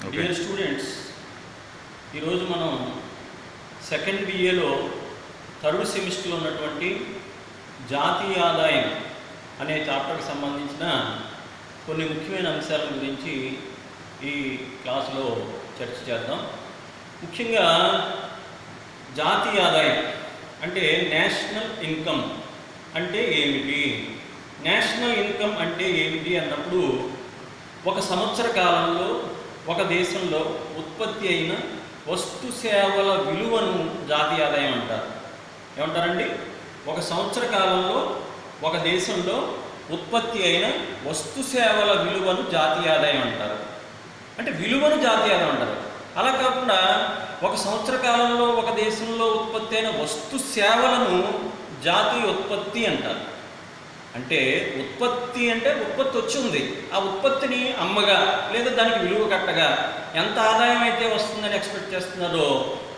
Dear students, ఈరోజు మనం second బిఏలో third సెమిస్టర్లో ఉన్నటువంటి జాతీయ ఆదాయం అనే చాప్టర్కి సంబంధించిన కొన్ని ముఖ్యమైన అంశాల గురించి ఈ క్లాసులో చర్చ చేద్దాం. ముఖ్యంగా జాతీయ ఆదాయం అంటే నేషనల్ ఇన్కమ్ అంటే ఏమిటి, నేషనల్ ఇన్కమ్ అంటే ఏమిటి అన్నప్పుడు ఒక సంవత్సర కాలంలో ఒక దేశంలో ఉత్పత్తి అయిన వస్తు సేవల విలువను జాతీయ ఆదాయం అంటారు. ఏమంటారండి? ఒక సంవత్సర కాలంలో ఒక దేశంలో ఉత్పత్తి అయిన వస్తు సేవల విలువను జాతీయ ఆదాయం అంటారు. అంటే విలువను జాతీయ ఆదాయం అంటారు. అలా కాకుండా ఒక సంవత్సర కాలంలో ఒక దేశంలో ఉత్పత్తి అయిన వస్తు సేవలను జాతీయ ఉత్పత్తి అంటారు. అంటే ఉత్పత్తి అంటే ఉత్పత్తి వచ్చింది, ఆ ఉత్పత్తిని అమ్మగా లేదా దానికి విలువ కట్టగా ఎంత ఆదాయం అయితే వస్తుందని ఎక్స్పెక్ట్ చేస్తున్నారో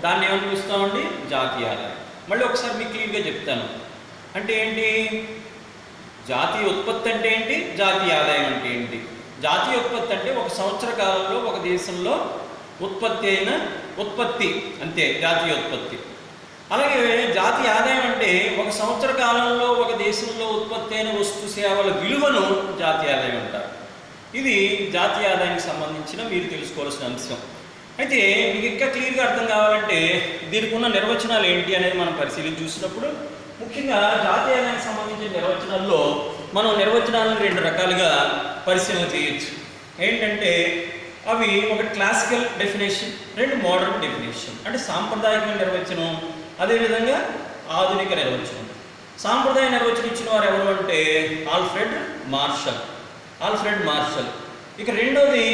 దాన్ని ఏమని పిలుస్తామండి? జాతీయ ఆదాయం. మళ్ళీ ఒకసారి మీకు క్లియర్గా చెప్తాను. అంటే ఏంటి జాతీయ ఉత్పత్తి అంటే ఏంటి, జాతీయ ఆదాయం అంటే ఏంటి? జాతీయ ఉత్పత్తి అంటే ఒక సంవత్సర కాలంలో ఒక దేశంలో ఉత్పత్తి అయిన ఉత్పత్తి, అంతే జాతీయ ఉత్పత్తి. అలాగే జాతీయ ఆదాయం అంటే ఒక సంవత్సర కాలంలో ఒక దేశంలో ఉత్పత్తి అయిన వస్తు సేవల విలువను జాతీయ ఆదాయం అంటారు. ఇది జాతీయ ఆదాయానికి సంబంధించిన మీరు తెలుసుకోవాల్సిన అంశం. అయితే మీకు ఇంకా క్లియర్గా అర్థం కావాలంటే దీనికి ఉన్న నిర్వచనాలు ఏంటి అనేది మనం పరిశీలించి చూసినప్పుడు ముఖ్యంగా జాతీయ ఆదాయానికి సంబంధించిన నిర్వచనాల్లో మనం నిర్వచనాలను రెండు రకాలుగా పరిశీలన చేయొచ్చు. ఏంటంటే అవి ఒకటి క్లాసికల్ డెఫినేషన్, రెండు మోడర్న్ డెఫినేషన్. అంటే సాంప్రదాయకమైన నిర్వచనం, అదేవిధంగా ఆధునిక నిర్వచనం. సాంప్రదాయ నిర్వచనం ఇచ్చిన వారు ఎవరు అంటే ఆల్ఫ్రెడ్ మార్షల్. ఇక రెండోది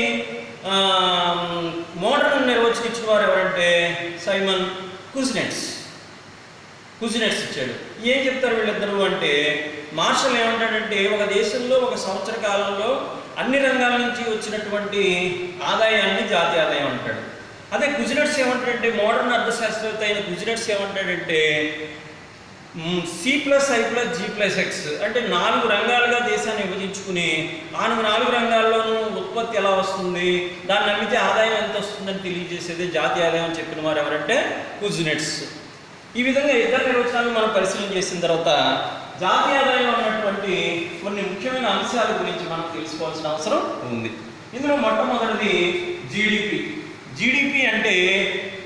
మోడర్న్ నిర్వచనం ఇచ్చిన వారు ఎవరంటే సైమన్ కుజ్నెట్స్ ఇచ్చాడు. ఏం చెప్తారు వీళ్ళిద్దరూ అంటే, మార్షల్ ఏమంటాడంటే ఒక దేశంలో ఒక సంవత్సర కాలంలో అన్ని రంగాల నుంచి వచ్చినటువంటి ఆదాయాన్ని జాతీయ ఆదాయం అంటాడు. అదే కుజ్నెట్స్ ఏమంటాడంటే, మోడర్న్ అర్థశాస్త్రవేత్త అయిన కుజ్నెట్స్ ఏమంటాడంటే C+I+G+X అంటే 4 రంగాలుగా దేశాన్ని విభజించుకుని ఆ 4 రంగాల్లోనూ ఉత్పత్తి ఎలా వస్తుంది, దాన్ని నమ్మితే ఆదాయం ఎంత వస్తుందని తెలియజేసేది జాతీయ ఆదాయం అని చెప్పిన వారు ఎవరంటే కుజ్నెట్స్. ఈ విధంగా ఇద్దరు నిర్వచనాలు మనం పరిశీలన చేసిన తర్వాత జాతీయ ఆదాయంలో ఉన్నటువంటి కొన్ని ముఖ్యమైన అంశాల గురించి మనం తెలుసుకోవాల్సిన అవసరం ఉంది. ఇందులో మొట్టమొదటిది జీడిపి అంటే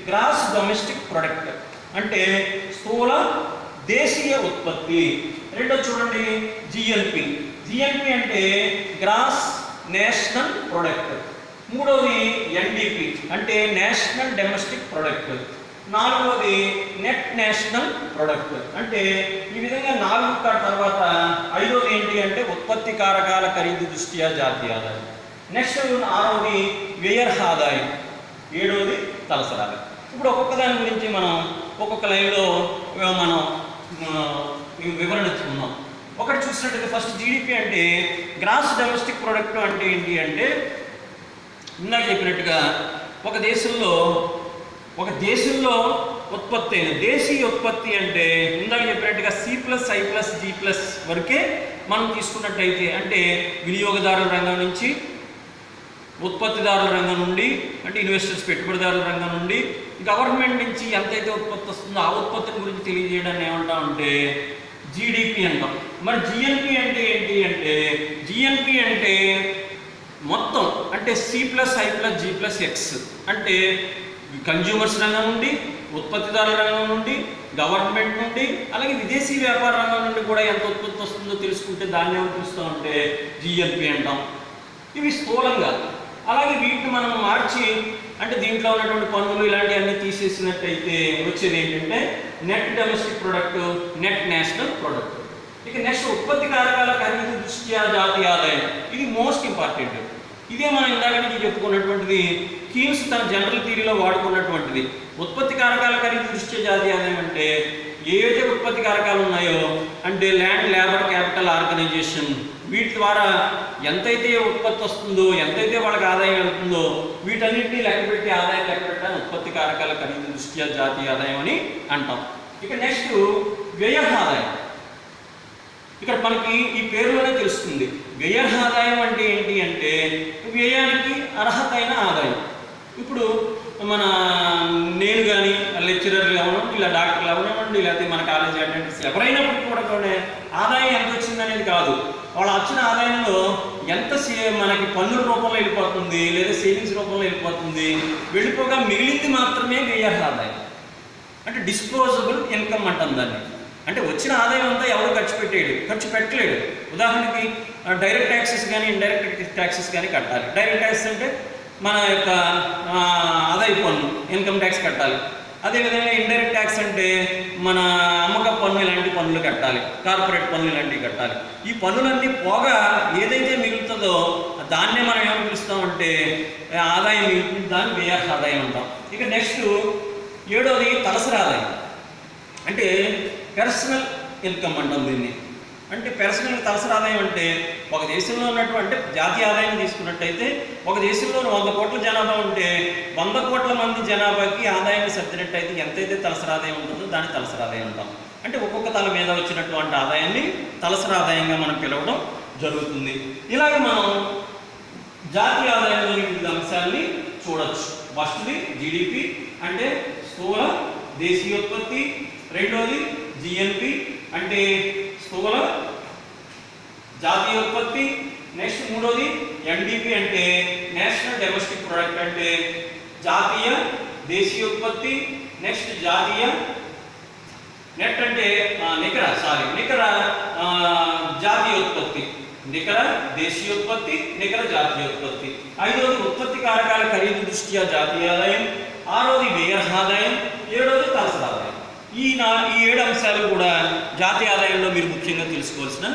గ్రాస్ డొమెస్టిక్ ప్రొడక్ట్, అంటే స్థూల దేశీయ ఉత్పత్తి. రెండో చూడండి జిఎన్పి అంటే గ్రాస్ నేషనల్ ప్రొడక్ట్. మూడవది ఎన్డిపి అంటే నేషనల్ డొమెస్టిక్ ప్రొడక్ట్. నాలుగవది నెట్ నేషనల్ ప్రొడక్ట్. అంటే ఈ విధంగా 4 తర్వాత ఐదవది ఏంటి అంటే ఉత్పత్తి కారకాల ఖరీదు దృష్ట్యా జాతీయ ఆదాయం. నెక్స్ట్ 6వది వ్యయ ఆదాయం. 7వది తలసరి ఆదాయం. ఇప్పుడు ఒక్కొక్క దాని గురించి మనం ఒక్కొక్క లైన్లో మనం వివరణ ఇచ్చుకున్నాం. ఒకటి చూసినట్టుగా ఫస్ట్ జీడిపి అంటే గ్రాస్ డొమెస్టిక్ ప్రొడక్ట్ అంటే ఏంటి అంటే ఇందాక చెప్పినట్టుగా ఒక దేశంలో ఉత్పత్తి అయిన దేశీయ ఉత్పత్తి అంటే ఇందాక చెప్పినట్టుగా C+I+G+ వరకే మనం తీసుకున్నట్టయితే, అంటే వినియోగదారుల రంగం నుంచి, ఉత్పత్తిదారుల రంగం నుండి అంటే ఇన్వెస్టర్స్ పెట్టుబడిదారుల రంగం నుండి, గవర్నమెంట్ నుంచి ఎంతైతే ఉత్పత్తి వస్తుందో ఆ ఉత్పత్తిని గురించి తెలియజేయడాన్ని ఏమంటామంటే జీడిపి అంటాం. మరి జిఎన్పి అంటే ఏంటి అంటే జిఎన్పి అంటే మొత్తం అంటే C+I+G+X అంటే కన్జ్యూమర్స్ రంగం నుండి, ఉత్పత్తిదారుల రంగం నుండి, గవర్నమెంట్ నుండి, అలాగే విదేశీ వ్యాపార రంగం నుండి కూడా ఎంత ఉత్పత్తి వస్తుందో తెలుసుకుంటే దాన్ని ఏమని పిలుస్తామంటే జిఎన్పి అంటాం. ఇవి స్థూలంగా. అలాగే వీటిని మనం మార్చి అంటే దీంట్లో ఉన్నటువంటి పన్నులు ఇలాంటివన్నీ తీసేసినట్టయితే వచ్చేది ఏంటంటే net domestic product, net national product. ఇక నెక్స్ట్ ఉత్పత్తి కారకాల ఖరీదు దృష్ట్యా జాతీయ ఆదాయం. ఇది మోస్ట్ ఇంపార్టెంట్. ఇదే మనం ఇందాక నుంచి చెప్పుకున్నటువంటిది, కీన్స్ తన జనరల్ థియరీలో వాడుకున్నటువంటిది. ఉత్పత్తి కారకాల ఖరీదు దృష్ట్యా జాతీయ ఆదాయం అంటే ఏవైతే ఉత్పత్తి కారకాలు ఉన్నాయో అంటే ల్యాండ్, లేబర్, క్యాపిటల్, ఆర్గనైజేషన్, వీటి ద్వారా ఎంతైతే ఉత్పత్తి వస్తుందో, ఎంతైతే వాళ్ళకి ఆదాయం వెళ్తుందో వీటన్నింటినీ లెక్కపెట్టి ఆదాయం లెక్కపెట్టాలని ఉత్పత్తి కారకాల ఖరీదు దృష్ట్యా జాతీయ ఆదాయం అని అంటాం. ఇక నెక్స్ట్ వ్యయ ఆదాయం. ఇక్కడ మనకి ఈ పేరులోనే తెలుస్తుంది. వ్యయ ఆదాయం అంటే ఏంటి అంటే వ్యయానికి అర్హతైన ఆదాయం. ఇప్పుడు మన నేను కానీ లెక్చరర్లు అవనివ్వండి, ఇలా డాక్టర్లు అవనివ్వండి, లేకపోతే మన కాలేజీ అటెండెన్స్ ఎవరైనప్పటికీ కూడా ఆదాయం ఎంత వచ్చింది అనేది కాదు, వాళ్ళ వచ్చిన ఆదాయంలో ఎంత మనకి పన్నుల రూపంలో వెళ్ళిపోతుంది లేదా సేవింగ్స్ రూపంలో వెళ్ళిపోతుంది, వెళ్ళిపోగా మిగిలింది మాత్రమే వ్యయ ఆదాయం. అంటే డిస్పోజబుల్ ఇన్కమ్ అంటాం దాన్ని. అంటే వచ్చిన ఆదాయం అంతా ఎవరు ఖర్చు పెట్టలేడు. ఉదాహరణకి డైరెక్ట్ ట్యాక్సెస్ కానీ ఇండైరెక్ట్ ట్యాక్సెస్ కానీ కట్టాలి. డైరెక్ట్ ట్యాక్సెస్ అంటే మన యొక్క ఆదాయ పన్ను, ఇన్కమ్ ట్యాక్స్ కట్టాలి. అదేవిధంగా ఇండైరెక్ట్ ట్యాక్స్ అంటే మన అమ్మక పన్ను ఇలాంటి పన్నులు కట్టాలి, కార్పొరేట్ పన్నులు ఇలాంటివి కట్టాలి. ఈ పన్నులన్నీ పోగా ఏదైతే మిగులుతుందో దాన్నే మనం ఏమని పిలుస్తామంటే ఆదాయం మిగులుతుంది, దాన్ని వ్యయ ఆదాయం అంటాం. ఇక నెక్స్ట్ 7వది తలసరి ఆదాయం, అంటే పర్సనల్ ఇన్కమ్ అంటాం దీన్ని. అంటే పర్సనల్ తలసరి ఆదాయం అంటే ఒక దేశంలో ఉన్నటువంటి జాతీయ ఆదాయం తీసుకున్నట్టయితే ఒక దేశంలో 100 కోట్ల జనాభా ఉంటే 100 కోట్ల మంది జనాభాకి ఆదాయాన్ని సర్దినట్టయితే ఎంతైతే తలసరి ఆదాయం ఉంటుందో దాన్ని తలసరి ఆదాయం అంటాం. అంటే ఒక్కొక్క తల మీద వచ్చినటువంటి ఆదాయాన్ని తలసరి ఆదాయంగా మనం పిలవడం జరుగుతుంది. ఇలాగే మనం జాతీయ ఆదాయంలోని వివిధ అంశాలని చూడొచ్చు. ఫస్ట్ది జీడిపి అంటే స్థూల దేశీయోత్పత్తి, రెండోది జిఎన్పి అంటే స్థూల జాతీయోత్పత్తి, నెక్స్ట్ మూడోది ఎన్డిపి అంటే నేషనల్ డొమెస్టిక్ ప్రొడక్ట్ అంటే జాతీయ దేశీయోత్పత్తి, నెక్స్ట్ జాతీయ నెట్ అంటే నికర జాతీయోత్పత్తి, నికర దేశీయోత్పత్తి, నికర జాతీయోత్పత్తి. 5వది ఉత్పత్తి కారకాల ఖరీదు దృష్ట్యా జాతీయ ఆదాయం, 6వది వ్యయ ఆదాయం, 7వది తలసరి ఆదాయం. ఈ 7 అంశాలు కూడా జాతీయ ఆదాయంలో మీరు ముఖ్యంగా తెలుసుకోవాల్సిన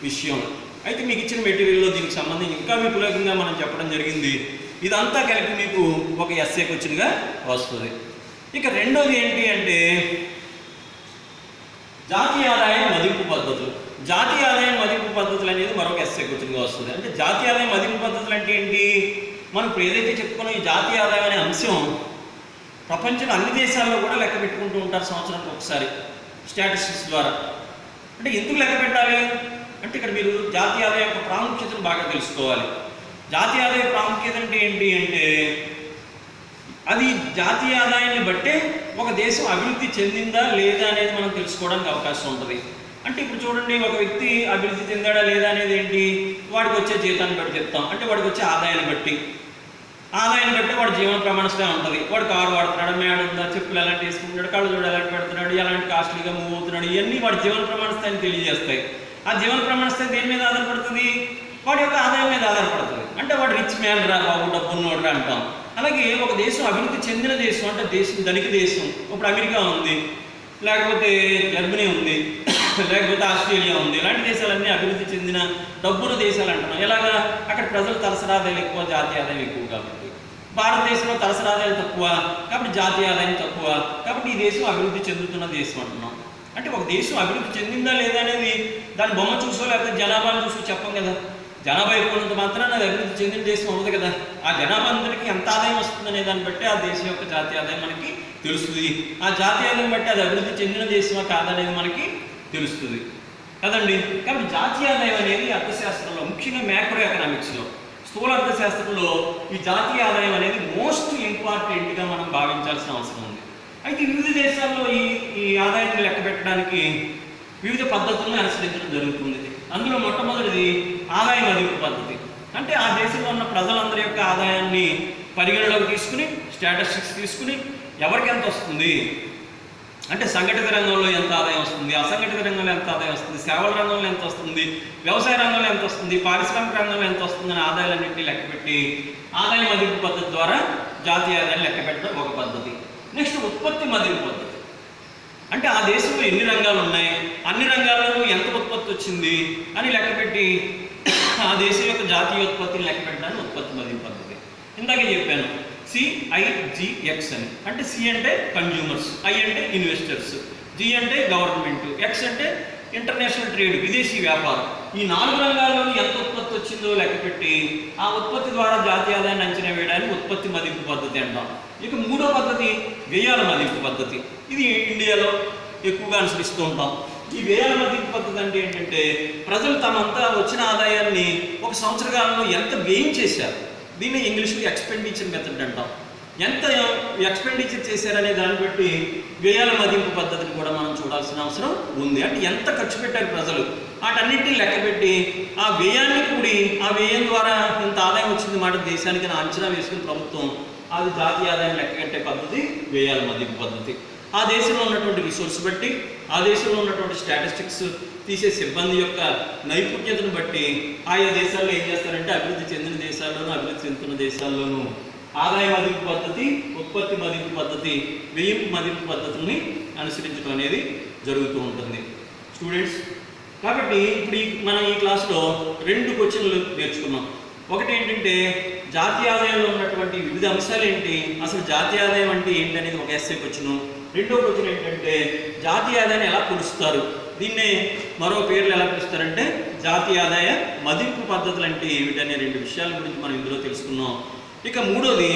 విషయం. అయితే మీకు ఇచ్చిన మెటీరియల్లో దీనికి సంబంధించి ఇంకా విపులంగా మనం చెప్పడం జరిగింది. ఇదంతా కలిపి మీకు ఒక ఎస్ఏ క్వశ్చన్గా వస్తుంది. ఇక రెండోది ఏంటి అంటే జాతీయ ఆదాయం మదింపు పద్ధతులు. జాతీయ ఆదాయం మదింపు పద్ధతులు అనేది మరొక ఎస్ఏ క్వశ్చన్గా వస్తుంది. అంటే జాతీయ ఆదాయం మదింపు పద్ధతులు అంటే ఏంటి? మనం ఇప్పుడు ఏదైతే చెప్పుకున్నాం ఈ జాతీయ ఆదాయం అనే అంశం ప్రపంచంలో అన్ని దేశాల్లో కూడా లెక్క పెట్టుకుంటూ ఉంటారు సంవత్సరానికి ఒకసారి స్టాటిస్టిక్స్ ద్వారా. అంటే ఎందుకు లెక్క పెట్టాలి అంటే ఇక్కడ మీరు జాతీయ ఆదాయం యొక్క ప్రాముఖ్యతను బాగా తెలుసుకోవాలి. జాతీయ ఆదాయ ప్రాముఖ్యత అంటే ఏంటి అంటే అది జాతీయ ఆదాయాన్ని బట్టే ఒక దేశం అభివృద్ధి చెందిందా లేదా అనేది మనం తెలుసుకోవడానికి అవకాశం ఉంటుంది. అంటే ఇప్పుడు చూడండి, ఒక వ్యక్తి అభివృద్ధి చెందాడా లేదా అనేది ఏంటి, వాడికి వచ్చే జీతాన్ని బట్టి చెప్తాం. అంటే వాడికి వచ్చే ఆదాయాన్ని బట్టి వాడి జీవన ప్రమాణ స్థాయి ఉంటుంది. వాడు కారు వాడుతున్నాడు, మేడ ఉందా, చెప్పులు ఎలాంటి వేసుకుంటున్నాడు, కళ్ళు చూడ ఎలాంటి పెడుతున్నాడు, ఎలాంటి కాస్ట్లీగా మూవ్ అవుతున్నాడు, ఇవన్నీ వాడి జీవన ప్రమాణ స్థాయిని తెలియజేస్తాయి. ఆ జీవన ప్రమాణ స్థాయి దేని మీద ఆధారపడుతుంది? వాడి యొక్క ఆదాయం మీద ఆధారపడుతుంది. అంటే వాడు రిచ్ మ్యాన్ రా బాబు, డబ్బున్నోడు అంటాం. అలాగే ఒక దేశం అభివృద్ధి చెందిన దేశం అంటే ధనిక దేశం, ఇప్పుడు అమెరికా ఉంది, లేకపోతే జర్మనీ ఉంది, లేకపోతే ఆస్ట్రేలియా ఉంది, ఇలాంటి దేశాలన్నీ అభివృద్ధి చెందిన డబ్బున్న దేశాలు అంటున్నాం. ఎలాగా? అక్కడ ప్రజలు తలసరి ఆదాయాలు ఎక్కువ, జాతీయ ఆదాయం ఎక్కువ. కాబట్టి భారతదేశంలో తలసరి ఆదాయాలు తక్కువ, కాబట్టి జాతీయ ఆదాయం తక్కువ. కాబట్టి ఈ దేశం అభివృద్ధి చెందుతున్న దేశం అంటున్నాం. అంటే ఒక దేశం అభివృద్ధి చెందిందా లేదా అనేది దాని బొమ్మ చూసో లేకపోతే జనాభాను చూసో చెప్పం కదా. జనాభా ఎక్కువనంత మాత్రాన అది అభివృద్ధి చెందిన దేశం అవ్వదు కదా. ఆ జనాభా అందరికీ ఎంత ఆదాయం వస్తుందనే దాన్ని బట్టి ఆ దేశం యొక్క జాతీయ ఆదాయం మనకి తెలుస్తుంది. ఆ జాతీయ ఆదాయం బట్టి అది అభివృద్ధి చెందిన దేశమా కాదనేది మనకి తెలుస్తుంది కదండి. కాబట్టి జాతీయ ఆదాయం అనేది అర్థశాస్త్రంలో, ముఖ్యంగా మ్యాక్రో ఎకనామిక్స్లో, స్థూల అర్థశాస్త్రంలో ఈ జాతీయ ఆదాయం అనేది మోస్ట్ ఇంపార్టెంట్గా మనం భావించాల్సిన అవసరం ఉంది. అయితే వివిధ దేశాల్లో ఈ ఆదాయాన్ని లెక్క పెట్టడానికి వివిధ పద్ధతులను అనుసరించడం జరుగుతుంది. అందులో మొట్టమొదటిది ఆదాయ మదింపు పద్ధతి. అంటే ఆ దేశంలో ఉన్న ప్రజలందరి యొక్క ఆదాయాన్ని పరిగణలోకి తీసుకుని, స్టాటిస్టిక్స్ తీసుకుని ఎవరికి ఎంత వస్తుంది అంటే సంఘటిత రంగంలో ఎంత ఆదాయం వస్తుంది, అసంఘటిత రంగంలో ఎంత ఆదాయం వస్తుంది, సేవల రంగంలో ఎంత వస్తుంది, వ్యవసాయ రంగంలో ఎంత వస్తుంది, పారిశ్రామిక రంగంలో ఎంత వస్తుందని ఆదాయాలన్నింటినీ లెక్కపెట్టి ఆదాయ మదింపు పద్ధతి ద్వారా జాతీయ ఆదాయాన్ని లెక్కపెట్టడం ఒక పద్ధతి. నెక్స్ట్ ఉత్పత్తి మదింపు పద్ధతి. అంటే ఆ దేశంలో ఎన్ని రంగాలు ఉన్నాయి, అన్ని రంగాల్లోనూ ఎంత ఉత్పత్తి వచ్చింది అని లెక్కపెట్టి ఆ దేశం యొక్క జాతీయోత్పత్తిని లెక్కపెట్టడానికి ఉత్పత్తి మదింపు పద్ధతి. ఇందాకే చెప్పాను CIGX అని. అంటే సి అంటే కన్జ్యూమర్స్, ఐ అంటే ఇన్వెస్టర్స్, జి అంటే గవర్నమెంట్, ఎక్స్ అంటే ఇంటర్నేషనల్ ట్రేడ్, విదేశీ వ్యాపారం. ఈ 4 రంగాల్లోనూ ఎంత ఉత్పత్తి వచ్చిందో లెక్కపెట్టి ఆ ఉత్పత్తి ద్వారా జాతీయ ఆదాయాన్ని అంచనా వేయడానికి ఉత్పత్తి మదింపు పద్ధతి అంటాం. ఇక మూడో పద్ధతి వ్యయాల మదింపు పద్ధతి. ఇది ఇండియాలో ఎక్కువగా అనుసరిస్తూ ఉంటాం. ఈ వ్యయాల మదింపు పద్ధతి అంటే ఏంటంటే ప్రజలు తమంతా వచ్చిన ఆదాయాన్ని ఒక సంవత్సర కాలంలో ఎంత వ్యయం చేశారు, దీన్ని ఇంగ్లీష్లో ఎక్స్పెండిచర్ మెథడ్ అంటాం. ఎంత ఎక్స్పెండిచర్ చేశారనే దాన్ని బట్టి వ్యయాల మదింపు పద్ధతిని కూడా మనం చూడాల్సిన అవసరం ఉంది. అంటే ఎంత ఖర్చు పెట్టారు ప్రజలు, వాటన్నింటినీ లెక్కపెట్టి ఆ వ్యయాన్ని కూడి ఆ వ్యయం ద్వారా ఇంత ఆదాయం వచ్చింది మాట దేశానికి అంచనా వేసుకుని ప్రభుత్వం అది జాతీయ ఆదాయం లెక్కగట్టే పద్ధతి వ్యయాల మదింపు పద్ధతి. ఆ దేశంలో ఉన్నటువంటి రిసోర్స్ బట్టి, ఆ దేశంలో ఉన్నటువంటి స్టాటిస్టిక్స్ తీసే సిబ్బంది యొక్క నైపుణ్యతను బట్టి ఆయా దేశాల్లో ఏం చేస్తారంటే అభివృద్ధి చెందిన దేశాల్లోనూ అభివృద్ధి చెందుతున్న దేశాల్లోనూ ఆదాయ మదింపు పద్ధతి, ఉత్పత్తి మదింపు పద్ధతి, వ్యయింపు మదింపు పద్ధతుల్ని అనుసరించడం అనేది జరుగుతూ ఉంటుంది స్టూడెంట్స్. కాబట్టి ఇప్పుడు మనం ఈ క్లాస్లో 2 క్వశ్చన్లు నేర్చుకున్నాం. ఒకటి ఏంటంటే జాతీయ ఆదాయంలో ఉన్నటువంటి వివిధ అంశాలు ఏంటి, అసలు జాతీయ ఆదాయం అంటే ఏంటి అనేది ఒక ఎస్సే క్వశ్చన్. రెండో క్వశ్చన్ ఏంటంటే జాతీయ ఆదాయాన్ని ఎలా కొలుస్తారు, దీన్నే మరో పేర్లు ఎలా పిలుస్తారంటే జాతీయ ఆదాయ మదింపు పద్ధతులు అంటే ఏమిటనే 2 విషయాల గురించి మనం ఇందులో తెలుసుకున్నాం. ఇక మూడోది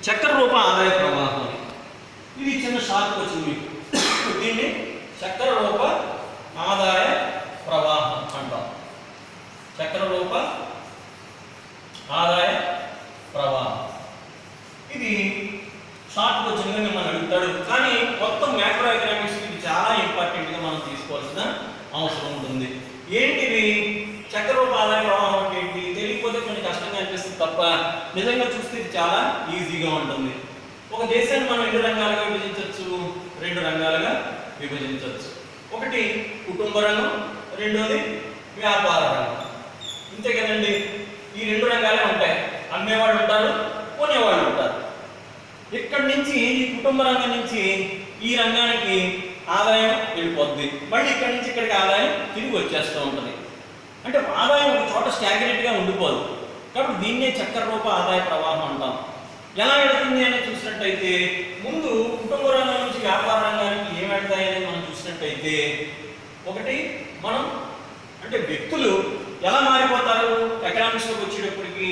చక్ర రూప ఆదాయ ప్రవాహం. ఇది చిన్న షార్ట్ వచ్చింది మీకు. దీన్ని చక్ర రూప ఆదాయ ప్రవాహం అంటాం. చక్ర రూప ఆదాయ ప్రవాహం ఇది షార్ట్ క్వశ్చన్గా మిమ్మల్ని అడుగుతాడు. కానీ మొత్తం మ్యాక్రో ఎకనామిక్స్ ఇది చాలా ఇంపార్టెంట్గా మనం తీసుకోవాల్సిన అవసరం ఉంటుంది. ఏంటిది చక్ర రూప ఆదాయ ప్రవాహం అంటే ఏంటి తెలియకపోతే కొన్ని కష్టంగా అనిపిస్తుంది తప్ప నిజంగా చూస్తే ఇది చాలా ఈజీగా ఉంటుంది. ఒక దేశాన్ని మనం 2 రంగాలుగా విభజించవచ్చు, 2 రంగాలుగా విభజించవచ్చు. ఒకటి కుటుంబ రంగం, రెండోది వ్యాపార రంగం. ఇంతే కదండి, ఈ 2 రంగాలే ఉంటాయి. అమ్మేవాళ్ళు ఉంటారు, కొనేవాళ్ళు ఉంటారు. ఇక్కడి నుంచి ఈ కుటుంబ రంగం నుంచి ఈ రంగానికి ఆదాయం వెళ్ళిపోద్ది, మళ్ళీ ఇక్కడి నుంచి ఇక్కడికి ఆదాయం తిరిగి వచ్చేస్తూ ఉంటుంది. అంటే ఆదాయం ఒక చోట స్టాగ్నెంట్గా ఉండిపోదు. కాబట్టి దీన్నే చక్ర రూప ఆదాయ ప్రవాహం అంటాం. ఎలా వెళుతుంది అనేది చూసినట్టయితే ముందు కుటుంబ రంగం నుంచి వ్యాపార రంగానికి ఏం వెళ్తాయి అనేది మనం చూసినట్టయితే ఒకటి మనం అంటే వ్యక్తులు ఎలా మారిపోతారు ఎకనామిక్స్లోకి వచ్చేటప్పటికి,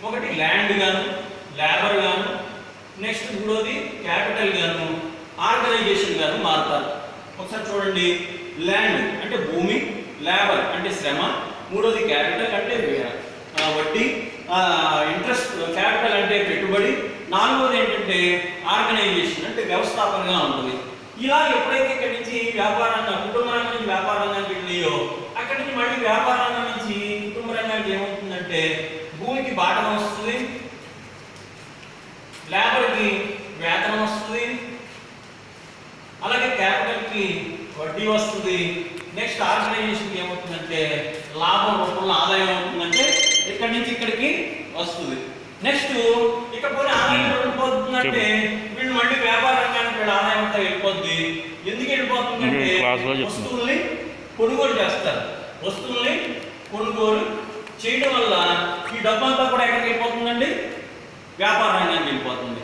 ఒకటి ల్యాండ్ గాను, లేబర్ గాను, నెక్స్ట్ మూడోది క్యాపిటల్ గాను, ఆర్గనైజేషన్ గాను మారుతారు. ఒకసారి చూడండి, ల్యాండ్ అంటే భూమి, లేబర్ అంటే శ్రమ, మూడోది క్యాపిటల్ అంటే వడ్డీ, ఇంట్రెస్ట్, క్యాపిటల్ అంటే పెట్టుబడి, నాలుగోది ఏంటంటే ఆర్గనైజేషన్ అంటే వ్యవస్థాపనగా ఉంటుంది. ఇలా ఎప్పుడైతే ఇక్కడి నుంచి వ్యాపార రంగం కుటుంబ రంగం నుంచి వ్యాపార రంగానికి వెళ్ళినాయో అక్కడి నుంచి మళ్ళీ వ్యాపార రంగం నుంచి కుటుంబ రంగానికి ఏమవుతుందంటే భూమికి బాటం వస్తుంది, లేబర్కి వేతనం వస్తుంది, అలాగే క్యాపిటల్కి వడ్డీ వస్తుంది. నెక్స్ట్ ఆర్గనైజేషన్కి ఏమవుతుందంటే లాభం రూపంలో ఆదాయం అవుతుందంటే ఇక్కడి నుంచి ఇక్కడికి వస్తుంది. నెక్స్ట్ ఇకపోతే ఆదాయం వెళ్ళిపోతుందంటే వీళ్ళు మళ్ళీ వ్యాపార రంగానికి వీళ్ళ ఆదాయం అంతా వెళ్ళిపోద్ది. ఎందుకు వెళ్ళిపోతుందంటే వస్తువుల్ని కొనుగోలు చేస్తారు. వస్తువుల్ని కొనుగోలు చేయడం వల్ల ఈ డబ్బు అంతా కూడా ఎక్కడికి వెళ్ళిపోతుందండి, వ్యాపార రంగానికి వెళ్ళిపోతుంది.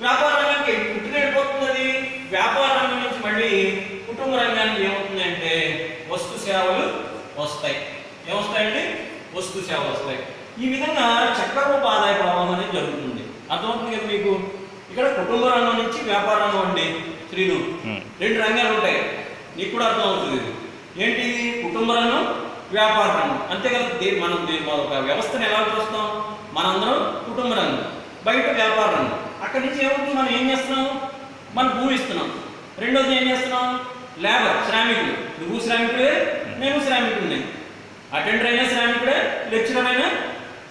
వ్యాపార రంగానికి పుట్టిన వెళ్ళిపోతుంది. అది వ్యాపార రంగం నుంచి మళ్ళీ కుటుంబ రంగానికి ఏమవుతుంది అంటే వస్తు సేవలు వస్తాయి. ఏమొస్తాయండి, వస్తు సేవలు వస్తాయి. ఈ విధంగా చక్ర రూప ఆదాయ ప్రవాహం అనేది జరుగుతుంది. అర్థమవుతుంది కదా మీకు. ఇక్కడ కుటుంబ రంగం నుంచి వ్యాపార రంగం అండి శ్రీను 2 రంగాలు ఉంటాయి. నీకు కూడా అర్థమవుతుంది. ఏంటి కుటుంబ రంగం, వ్యాపార రంగం, అంతే కదా. మనం ఒక వ్యవస్థను ఎలా చూస్తాం, మనందరం కుటుంబ రంగం, బయట వ్యాపార రంగం. అక్కడి నుంచి ఏమవుతుంది, మనం ఏం చేస్తున్నాం, మనం భూమి ఇస్తున్నాం. రెండోది ఏం చేస్తున్నాం, లేబర్, శ్రామికుడు. నువ్వు శ్రామికుడే, నేను శ్రామికుడిని. అటెండర్ అయినా శ్రామికుడే, లెక్చరర్ అయినా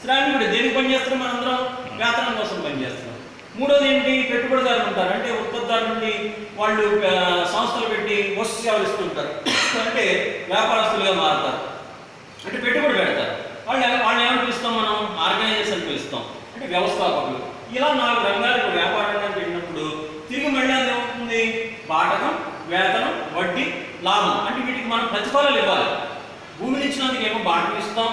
శ్రామికుడే. దేనికి పనిచేస్తున్నాం, మనందరం వేతనం కోసం పనిచేస్తున్నాం. మూడోది ఏంటి, పెట్టుబడిదారులు ఉంటారు. అంటే ఉత్పత్తిదారుల నుండి వాళ్ళు సంస్థలు పెట్టి వస్తు సేవలు ఇస్తుంటారు. అంటే వ్యాపారస్తులుగా మారుతారు, అంటే పెట్టుబడి పెడతారు. వాళ్ళు ఏమని పిలుస్తాం, మనం ఆర్గనైజేషన్ పిలుస్తాం, అంటే వ్యవస్థాపకులు. ఇలా 4 రంగాలకు వ్యాపార రంగానికి వెళ్ళినప్పుడు తిరిగి మళ్ళీ అది ఏమవుతుంది, బాటకం, వేతనం, వడ్డీ, లాభం. అంటే వీటికి మనం ప్రతిఫలాలు ఇవ్వాలి. భూమిని ఇచ్చినందుకు ఏమో బాటకం ఇస్తాం,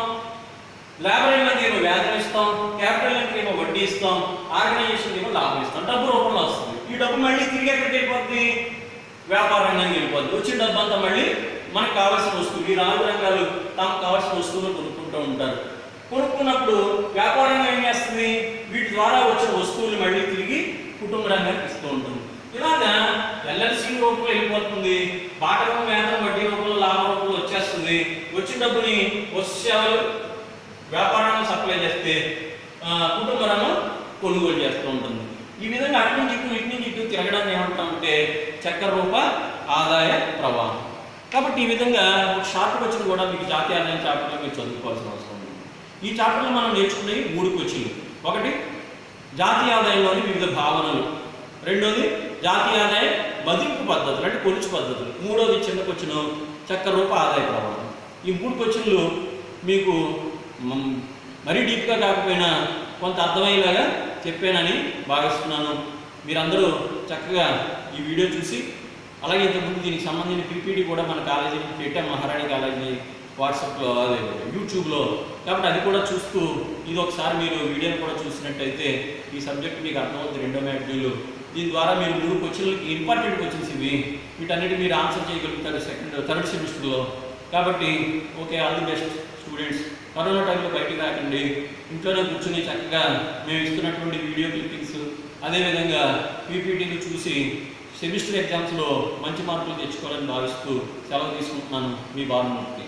లేబర్ అయినందుకు ఏమో వేతనం ఇస్తాం, క్యాపిటల్ అయినందుకు ఏమో వడ్డీ ఇస్తాం, ఆర్గనైజేషన్ ఏమో లాభం ఇస్తాం. డబ్బు రూపంలో వస్తుంది. ఈ డబ్బు మళ్ళీ తిరిగి ఎక్కడికి వెళ్ళిపోద్ది, వ్యాపార రంగానికి వెళ్ళిపోద్ది. వచ్చిన డబ్బు అంతా మళ్ళీ మనకు కావాల్సిన వస్తువులు, ఈ 4 రంగాలు తమకు కావాల్సిన వస్తువులు కొనుక్కుంటూ ఉంటారు. కొనుక్కున్నప్పుడు వ్యాపార రంగం ఏం చేస్తుంది, వీటి ద్వారా వచ్చే వస్తువులు మళ్ళీ తిరిగి కుటుంబ రంగానికి ఇస్తూ ఉంటుంది. ఇలాగా ఎల్ఎల్సీ రూపంలో వెళ్ళిపోతుంది. బాటకం, వేతనం, వడ్డీ రూపంలో, లాభ రూపంలో వచ్చేస్తుంది. వచ్చిన డబ్బుని వస్తు సేవలు వ్యాపారాన్ని సప్లై చేస్తే కుటుంబ రంగం కొనుగోలు చేస్తూ ఉంటుంది. ఈ విధంగా అటు నుంచి ఇటు తిరగడాన్ని ఏమంటామంటే చక్ర రూప ఆదాయ ప్రవాహం. కాబట్టి ఈ విధంగా ఒక షార్ట్ క్వశ్చన్ కూడా మీకు జాతీయ ఆదాయం చాప్టర్లో మీరు చదువుకోవాల్సిన అవసరం ఉంది. ఈ చాప్టర్లో మనం నేర్చుకునే 3 క్వశ్చన్లు. ఒకటి జాతీయ ఆదాయంలోని వివిధ భావనలు, రెండోది జాతీయ ఆదాయ మదింపు పద్ధతులు అంటే కొలుచు పద్ధతులు, మూడోది చిన్న క్వశ్చన్ చక్ర రూప ఆదాయ ప్రవాహం. ఈ 3 క్వశ్చన్లు మీకు మరీ డీప్గా కాకపోయినా కొంత అర్థమయ్యేలాగా చెప్పానని భావిస్తున్నాను. మీరందరూ చక్కగా ఈ వీడియో చూసి, అలాగే ఇంతకుముందు దీనికి సంబంధించిన పీపీటీ కూడా మన కాలేజీ పెట్టాం, మహారాణి కాలేజీ వాట్సాప్లో, అదే యూట్యూబ్లో. కాబట్టి అది కూడా చూస్తూ ఇది ఒకసారి మీరు వీడియోని కూడా చూసినట్టయితే ఈ సబ్జెక్ట్ మీకు అర్థమవుతుంది. 2వ మాడ్యూల్ దీని ద్వారా మీరు 3 క్వశ్చన్లకి ఇంపార్టెంట్ క్వశ్చన్స్ ఇవి, వీటన్నిటి మీరు ఆన్సర్ చేయగలుగుతారు థర్డ్ సెమిస్టర్లో. కాబట్టి okay, all the best students. Corona టైంలో బయటికి రాకండి, ఇంట్లోనే కూర్చొని చక్కగా మేము ఇస్తున్నటువంటి వీడియో క్లిప్పింగ్స్ అదేవిధంగా పీపీటీలు చూసి సెమిస్టర్ ఎగ్జామ్స్లో మంచి మార్కులు తెచ్చుకోవాలని భావిస్తూ సెలవు తీసుకుంటున్నాను. మీ బాలమూర్తి.